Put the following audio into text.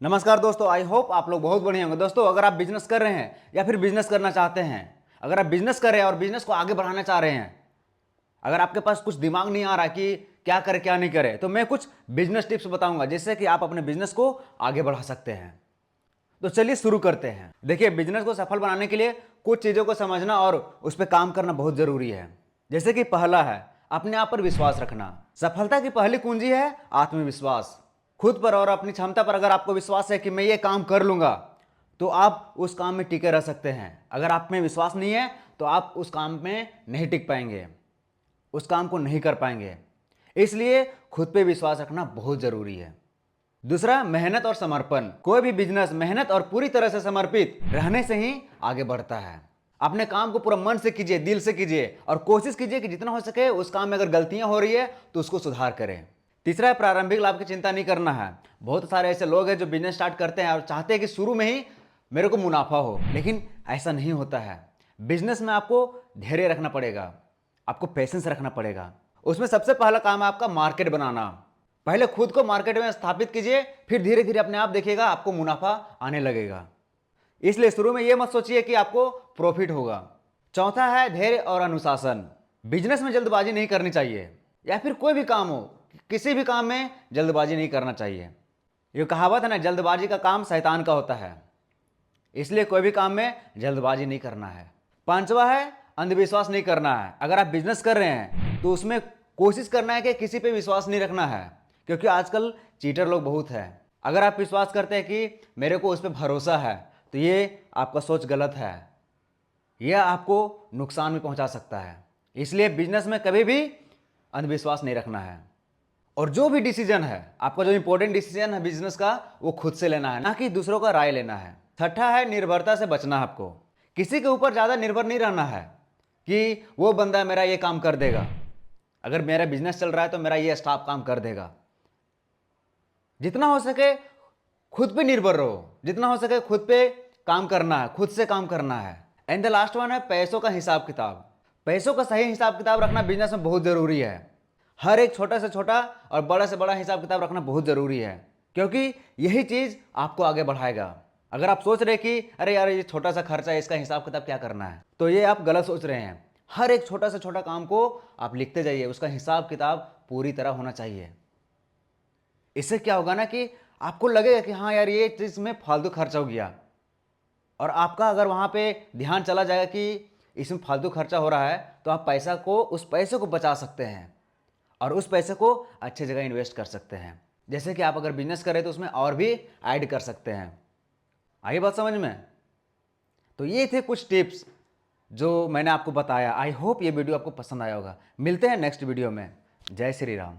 नमस्कार दोस्तों, I hope आप लोग बहुत बढ़िया होंगे। दोस्तों, अगर आप बिजनेस कर रहे हैं या फिर बिजनेस करना चाहते हैं, अगर आप बिजनेस कर रहे हैं और बिजनेस को आगे बढ़ाना चाह रहे हैं, अगर आपके पास कुछ दिमाग नहीं आ रहा कि क्या करें क्या नहीं करें, तो मैं कुछ बिजनेस टिप्स बताऊंगा जिससे कि आप अपने बिजनेस को आगे बढ़ा सकते हैं। तो चलिए शुरू करते हैं। देखिए, बिजनेस को सफल बनाने के लिए कुछ चीज़ों को समझना और उस पर काम करना बहुत जरूरी है। जैसे कि पहला है अपने आप पर विश्वास रखना। सफलता की पहली कुंजी है आत्मविश्वास। खुद पर और अपनी क्षमता पर अगर आपको विश्वास है कि मैं ये काम कर लूंगा, तो आप उस काम में टिके रह सकते हैं। अगर आप में विश्वास नहीं है तो आप उस काम में नहीं टिक पाएंगे, उस काम को नहीं कर पाएंगे। इसलिए खुद पे विश्वास रखना बहुत जरूरी है। दूसरा, मेहनत और समर्पण। कोई भी बिजनेस मेहनत और पूरी तरह से समर्पित रहने से ही आगे बढ़ता है। अपने काम को पूरा मन से कीजिए, दिल से कीजिए और कोशिश कीजिए कि जितना हो सके उस काम में अगर गलतियां हो रही है तो उसको सुधार करें। तीसरा है प्रारंभिक लाभ की चिंता नहीं करना है। बहुत सारे ऐसे लोग हैं जो बिजनेस स्टार्ट करते हैं और चाहते हैं कि शुरू में ही मेरे को मुनाफा हो, लेकिन ऐसा नहीं होता है। बिजनेस में आपको धैर्य रखना पड़ेगा, आपको पेशेंस रखना पड़ेगा। उसमें सबसे पहला काम है आपका मार्केट बनाना। पहले खुद को मार्केट में स्थापित कीजिए, फिर धीरे धीरे अपने आप देखिएगा आपको मुनाफा आने लगेगा। इसलिए शुरू में यह मत सोचिए कि आपको प्रॉफिट होगा। चौथा है धैर्य और अनुशासन। बिजनेस में जल्दबाजी नहीं करनी चाहिए, या फिर कोई भी काम हो, किसी भी काम में जल्दबाजी नहीं करना चाहिए। ये कहावत है ना, जल्दबाजी का काम शैतान का होता है। इसलिए कोई भी काम में जल्दबाजी नहीं करना है। पांचवा है अंधविश्वास नहीं करना है। अगर आप बिजनेस कर रहे हैं तो उसमें कोशिश करना है कि किसी पे विश्वास नहीं रखना है, क्योंकि आजकल चीटर लोग बहुत है। अगर आप विश्वास करते हैं कि मेरे को उस पर भरोसा है, तो ये आपका सोच गलत है। यह आपको नुकसान भी पहुंचा सकता है। इसलिए बिजनेस में कभी भी अंधविश्वास नहीं रखना है। और जो भी डिसीजन है, आपका जो इंपॉर्टेंट डिसीजन है बिजनेस का, वो खुद से लेना है, ना कि दूसरों का राय लेना है। छठा है निर्भरता से बचना है। आपको किसी के ऊपर ज़्यादा निर्भर नहीं रहना है कि वो बंदा मेरा ये काम कर देगा, अगर मेरा बिजनेस चल रहा है तो मेरा ये स्टाफ काम कर देगा। जितना हो सके खुद पे निर्भर रहो, जितना हो सके खुद पे काम करना है, खुद से काम करना है। एंड द लास्ट वन है पैसों का हिसाब किताब। पैसों का सही हिसाब किताब रखना बिजनेस में बहुत जरूरी है। हर एक छोटा से छोटा और बड़ा से बड़ा हिसाब किताब रखना बहुत जरूरी है, क्योंकि यही चीज आपको आगे बढ़ाएगा। अगर आप सोच रहे कि अरे यार ये छोटा सा खर्चा है, इसका हिसाब किताब क्या करना है, तो ये आप गलत सोच रहे हैं। हर एक छोटा से छोटा काम को आप लिखते जाइए, उसका हिसाब किताब पूरी तरह होना चाहिए। इससे क्या होगा ना कि आपको लगेगा कि हाँ यार ये चीज में फालतू खर्चा हो गया, और आपका अगर वहां पे ध्यान चला जाएगा कि इसमें फालतू खर्चा हो रहा है, तो आप उस पैसे को बचा सकते हैं और उस पैसे को अच्छी जगह इन्वेस्ट कर सकते हैं। जैसे कि आप अगर बिजनेस करें तो उसमें और भी ऐड कर सकते हैं। आई बात समझ में? तो ये थे कुछ टिप्स जो मैंने आपको बताया। आई होप ये वीडियो आपको पसंद आया होगा। मिलते हैं नेक्स्ट वीडियो में। जय श्री राम।